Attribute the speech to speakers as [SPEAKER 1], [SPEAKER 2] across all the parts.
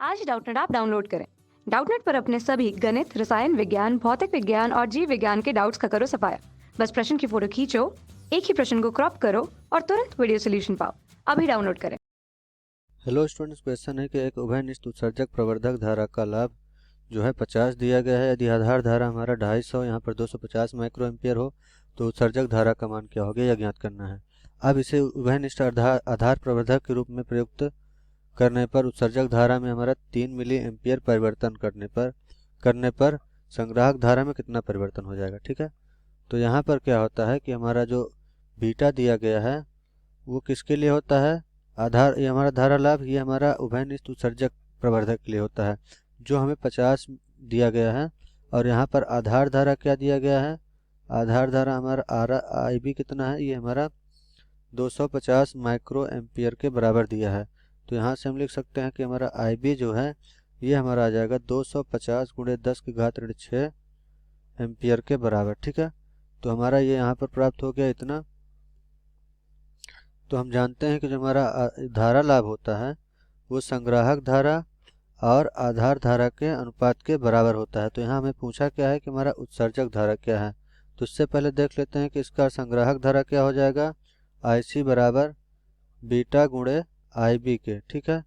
[SPEAKER 1] आज Doubtnut app download करें। Doubtnut पर अपने सभी गणित, रसायन विज्ञान, भौतिक विज्ञान और जीव विज्ञान के डाउट्स का करो सफाया। बस प्रश्न की फोटो खींचो, एक ही प्रश्न को क्रॉप करो और तुरंत वीडियो सोल्यूशन पाओ। अभी डाउनलोड करें।
[SPEAKER 2] हेलो स्टूडेंट्स, क्वेश्चन है कि एक उभयनिष्ठ उत्सर्जक प्रवर्धक धारा का लाभ जो है 50 दिया गया है। यदि आधार धारा हमारा 250 यहाँ पर 250 माइक्रो एम्पियर हो तो उत्सर्जक धारा का मान क्या होगा यह ज्ञात करना है। अब इसे उभयनिष्ठ आधार प्रवर्धक के रूप में प्रयुक्त करने पर उत्सर्जक धारा में हमारा 3 मिली एम्पियर परिवर्तन करने पर संग्राहक धारा में कितना परिवर्तन हो जाएगा। ठीक है, तो यहाँ पर क्या होता है कि हमारा जो बीटा दिया गया है वो किसके लिए होता है। ये हमारा धारा लाभ ये हमारा उभयनिष्ठ उत्सर्जक प्रवर्धक के लिए होता है जो हमें 50 दिया गया है। और यहाँ पर आधार धारा क्या दिया गया है, आधार धारा हमारा आई बी कितना है, ये हमारा 250 माइक्रो एम्पियर के बराबर दिया है। तो यहाँ से हम लिख सकते हैं कि हमारा आई बी जो है ये हमारा आ जाएगा 250 गुणे 10 की घात ऋण 6 एम्पियर के बराबर। ठीक है, तो हमारा ये यहाँ पर प्राप्त हो गया इतना। तो हम जानते हैं कि जो हमारा धारा लाभ होता है वो संग्राहक धारा और आधार धारा के अनुपात के बराबर होता है। तो यहाँ हमें पूछा क्या है कि हमारा उत्सर्जक धारा क्या है। तो इससे पहले देख लेते हैं कि इसका संग्राहक धारा क्या हो जाएगा, IC बराबर बीटा गुणे IB के। ठीक है,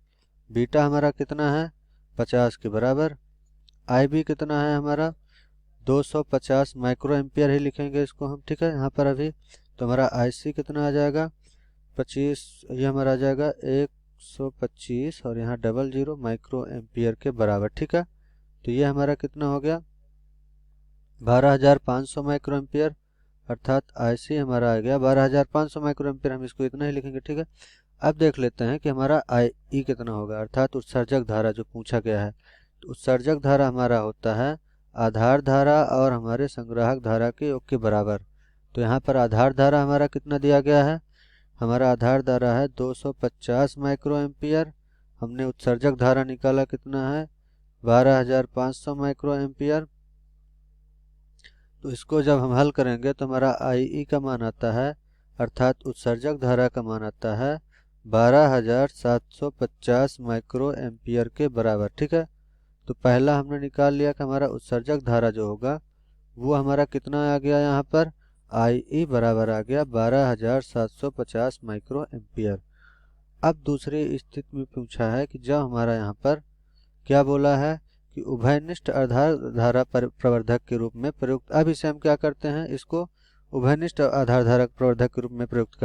[SPEAKER 2] बीटा हमारा कितना है 50 के बराबर, IB कितना है हमारा 250 माइक्रो एम्पियर ही लिखेंगे इसको हम। ठीक है, यहाँ पर अभी तो हमारा IC कितना आ जाएगा 25, ये हमारा आ जाएगा 125 और यहाँ 00 माइक्रो एम्पियर के बराबर। ठीक है, तो ये हमारा कितना हो गया 12500 माइक्रो एम्पियर, अर्थात IC हमारा आ गया 12500 माइक्रो एम्पियर। हम इसको इतना ही लिखेंगे। ठीक है, अब देख लेते हैं कि हमारा IE कितना होगा, अर्थात उत्सर्जक धारा जो पूछा गया है। तो उत्सर्जक धारा हमारा होता है आधार धारा और हमारे संग्राहक धारा के योग के बराबर। तो यहाँ पर आधार धारा हमारा कितना दिया गया है, हमारा आधार धारा है 250 माइक्रो एम्पियर। हमने उत्सर्जक धारा निकाला कितना है 12500 माइक्रो एम्पियर। तो इसको जब हम हल करेंगे तो हमारा IE का मान आता है, अर्थात उत्सर्जक धारा का मान आता है 12750 माइक्रो एम्पियर के बराबर। ठीक है, तो पहला हमने निकाल लिया कि हमारा उत्सर्जक धारा जो होगा वो हमारा कितना आ गया, यहाँ पर IE बराबर आ गया 12750 माइक्रो एम्पियर। अब दूसरी स्थिति में पूछा है कि जब हमारा यहाँ पर क्या बोला है कि उभयनिष्ठ आधार धारा प्रवर्धक के रूप में प्रयुक्त। अब इसे हम क्या करते हैं, इसको उभयनिष्ठ आधार धारक प्रवर्धक के रूप में प्रयुक्त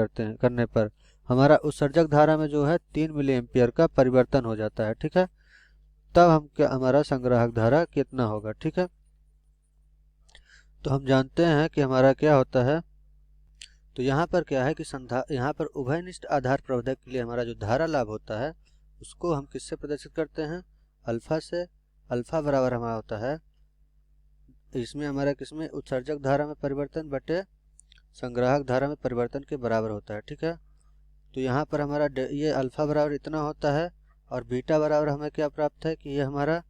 [SPEAKER 2] करने पर हमारा उत्सर्जक धारा में जो है 3 मिली एम्पियर का परिवर्तन हो जाता है। ठीक है, तब हमारा संग्राहक धारा कितना होगा। ठीक है, तो हम जानते हैं कि हमारा क्या होता है, तो यहाँ पर क्या है कि यहाँ पर उभयनिष्ठ आधार प्रवर्धक के लिए हमारा जो धारा लाभ होता है उसको हम किससे प्रदर्शित करते हैं, अल्फा से। अल्फा बराबर हमारा होता है इसमें हमारा किसमें उत्सर्जक धारा में परिवर्तन बटे संग्राहक धारा में परिवर्तन के बराबर होता है। ठीक है, तो यहाँ पर हमारा ये अल्फा बराबर इतना होता है और बीटा बराबर हमें क्या प्राप्त है कि ये हमारा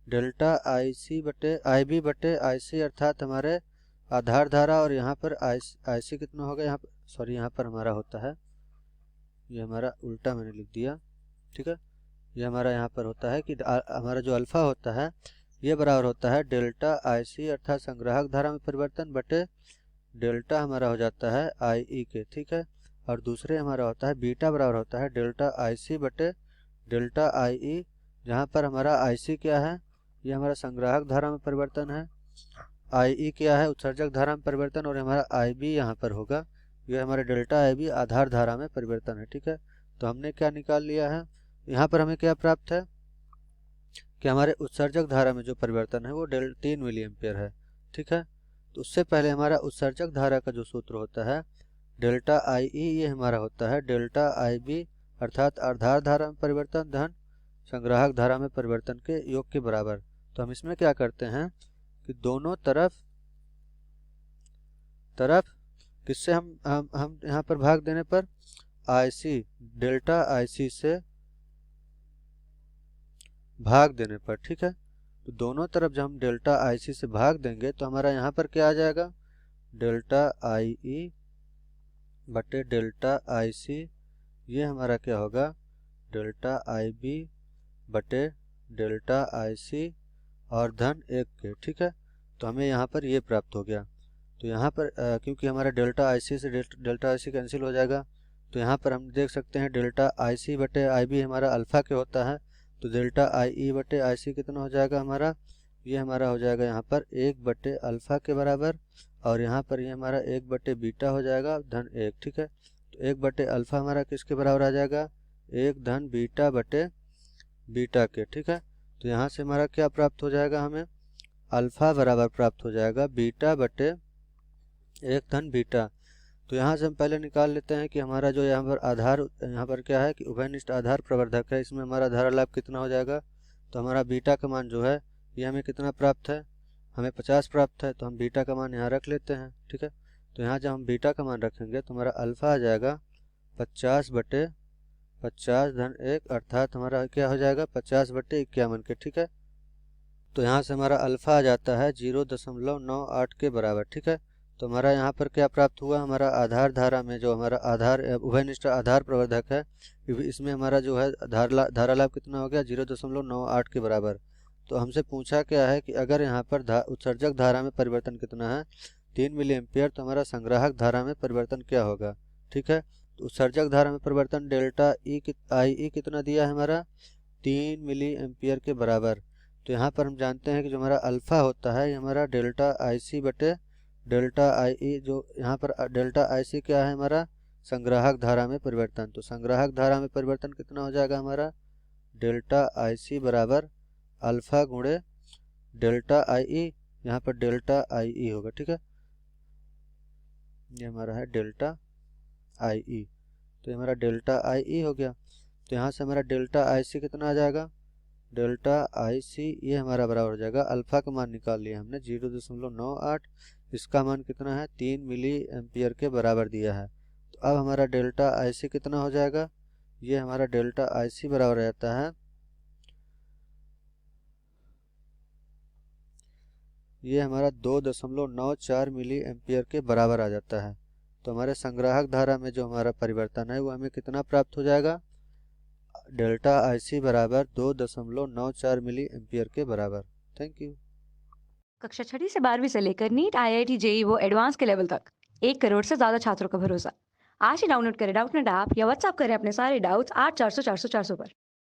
[SPEAKER 2] डेल्टा IC बटे IB बटे IC, अर्थात हमारे आधार धारा। और यहाँ पर IC कितना होगा, यहाँ पर सॉरी यहाँ पर हमारा होता है, ये हमारा उल्टा मैंने लिख दिया। ठीक है, ये हमारा यहाँ पर होता है कि हमारा जो अल्फा होता है ये बराबर होता है डेल्टा IC अर्थात संग्राहक धारा में परिवर्तन बटे डेल्टा हमारा हो जाता है IE के। ठीक है, और दूसरे हमारा होता है बीटा बराबर होता है डेल्टा IC बटे डेल्टा IE, जहाँ पर हमारा IC क्या है, ये हमारा संग्राहक धारा में परिवर्तन है, IE क्या है उत्सर्जक धारा में परिवर्तन, और हमारा IB यहाँ पर होगा, ये हमारे डेल्टा IB आधार धारा में परिवर्तन है। ठीक है, तो हमने क्या निकाल लिया है, यहाँ पर हमें क्या प्राप्त है कि हमारे उत्सर्जक धारा में जो परिवर्तन है वो 3 मिली एम्पियर है। ठीक है, तो उससे पहले हमारा उत्सर्जक धारा का जो सूत्र होता है डेल्टा IE, ये हमारा होता है डेल्टा IB अर्थात आधार धारा में परिवर्तन धन संग्राहक धारा में परिवर्तन के योग के बराबर। तो हम इसमें क्या करते हैं कि दोनों तरफ किससे हम यहाँ पर भाग देने पर IC डेल्टा IC से भाग देने पर। ठीक है, तो दोनों तरफ जब हम डेल्टा IC से भाग देंगे तो हमारा यहाँ पर क्या आ जाएगा डेल्टा IE बटे डेल्टा IC, ये हमारा क्या होगा डेल्टा IB बटे डेल्टा IC और धन 1 के, ठीक है। तो हमें यहाँ पर ये प्राप्त हो गया। तो यहाँ पर क्योंकि हमारा डेल्टा IC से डेल्टा IC कैंसिल हो जाएगा, तो यहाँ पर हम देख सकते हैं डेल्टा IC बटे IB हमारा अल्फ़ा के होता है। तो डेल्टा IE बटे IC कितना हो जाएगा हमारा, ये हमारा हो जाएगा यहाँ पर 1 बटे अल्फ़ा के बराबर, और यहाँ पर ये हमारा 1 बटे बीटा हो जाएगा धन 1, ठीक है। तो 1 बटे अल्फ़ा हमारा किसके बराबर आ जाएगा, 1 धन बीटा बटे बीटा के, ठीक है। तो यहाँ से हमारा क्या प्राप्त हो जाएगा, हमें अल्फ़ा बराबर प्राप्त हो जाएगा बीटा बटे 1 धन बीटा। तो यहाँ से हम पहले निकाल लेते हैं कि हमारा जो यहाँ पर आधार, यहाँ पर क्या है कि उभयनिष्ठ आधार प्रवर्धक है, इसमें हमारा धारा लाभ कितना हो जाएगा। तो हमारा बीटा का मान जो है ये हमें कितना प्राप्त है, हमें 50 प्राप्त है। तो हम बीटा का मान यहाँ रख लेते हैं, ठीक है। तो यहाँ जब हम बीटा का मान रखेंगे तो हमारा अल्फ़ा आ जाएगा 50 बटे 50 धन 1, अर्थात हमारा क्या हो जाएगा 50 बटे 51 के, ठीक है। तो यहाँ से हमारा अल्फ़ा आ जाता है 0.98 के बराबर, ठीक है। तो हमारा यहाँ पर क्या प्राप्त हुआ, हमारा आधार धारा में जो हमारा आधार उभयनिष्ठ आधार प्रवर्धक है, इसमें हमारा जो है धारा लाभ कितना हो गया 0.98 के बराबर। तो हमसे पूछा क्या है कि अगर यहाँ पर उत्सर्जक धारा में परिवर्तन कितना है 3 मिली एम्पियर, तो हमारा संग्राहक धारा में परिवर्तन क्या होगा, ठीक है। तो उत्सर्जक धारा में परिवर्तन डेल्टा IE कितना दिया है हमारा 3 मिली एम्पियर के बराबर। तो यहाँ पर हम जानते हैं कि जो हमारा अल्फ़ा होता है ये हमारा डेल्टा IC बटे डेल्टा IE, जो यहाँ पर डेल्टा IC क्या है हमारा संग्राहक धारा में परिवर्तन। तो संग्राहक धारा में परिवर्तन कितना हो जाएगा हमारा डेल्टा IC बराबर अल्फ़ा गुणे डेल्टा IE, यहाँ पर डेल्टा IE होगा, ठीक है। ये हमारा है डेल्टा IE, तो ये हमारा डेल्टा IE हो गया। तो यहाँ से हमारा डेल्टा IC कितना आ जाएगा, डेल्टा IC ये हमारा बराबर हो जाएगा, अल्फ़ा का मान निकाल लिया हमने 0.98, इसका मान कितना है 3 मिली एम्पियर के बराबर दिया है। तो अब हमारा डेल्टा IC कितना हो जाएगा, ये हमारा डेल्टा IC बराबर रहता है, ये हमारा 2.94 मिली एम्पियर के बराबर आ जाता है। तो हमारे संग्राहक धारा में जो हमारा परिवर्तन है वो हमें कितना प्राप्त हो जाएगा, डेल्टा IC बराबर 2.94 मिली एम्पियर के बराबर। Thank you.
[SPEAKER 1] कक्षा 6ठी से 12वीं से लेकर नीट IIT JEE वो एडवांस के लेवल तक 1 करोड़ से ज्यादा छात्रों का भरोसा। आज ही डाउनलोड करें डाउटनेट ऐप या व्हाट्सएप करें अपने सारे डाउट्स 8400 400 400 पर।